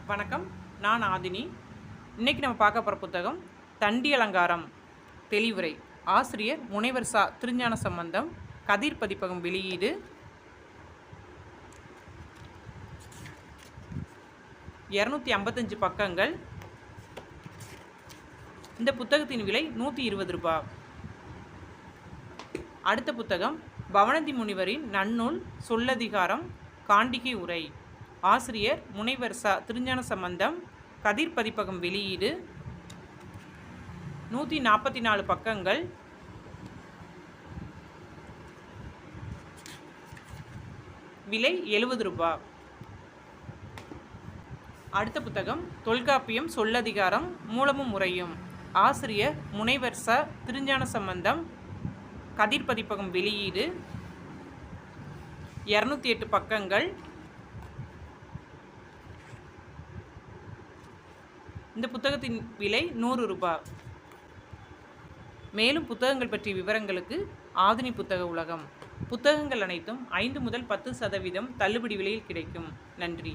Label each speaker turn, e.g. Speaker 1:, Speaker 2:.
Speaker 1: வணக்கம். நான் ஆதினி. இன்னைக்கு நம்ம பார்க்க போகிற புத்தகம் தண்டி அலங்காரம் தெளிவுரை. ஆசிரியர் முனைவர் சா. திருஞான சம்பந்தம். கதிர் பதிப்பகம் வெளியீடு. 255 பக்கங்கள். இந்த புத்தகத்தின் விலை 120 ரூபாய். அடுத்த புத்தகம் பவணந்தி முனிவரின் நன்னூல் சொல்லதிகாரம் காண்டிகை உரை. ஆசிரியர் முனைவர் சா. திருஞான சம்பந்தம். கதிர் பதிப்பகம் வெளியீடு. 144 பக்கங்கள். விலை 70 ரூபாய். அடுத்த புத்தகம் தொல்காப்பியம் சொல்லதிகாரம் மூலமும் முறையும். ஆசிரியர் முனைவர் ச. திருஞான சம்பந்தம். கதிர் பதிப்பகம் வெளியீடு. 208 பக்கங்கள். இந்த புத்தகத்தின் விலை 100 ரூபாய். மேலும் புத்தகங்கள் பற்றிய விவரங்களுக்கு ஆதினி புத்தக உலகம். புத்தகங்கள் அனைத்தும் 5 முதல் 10% தள்ளுபடி விலையில் கிடைக்கும். நன்றி.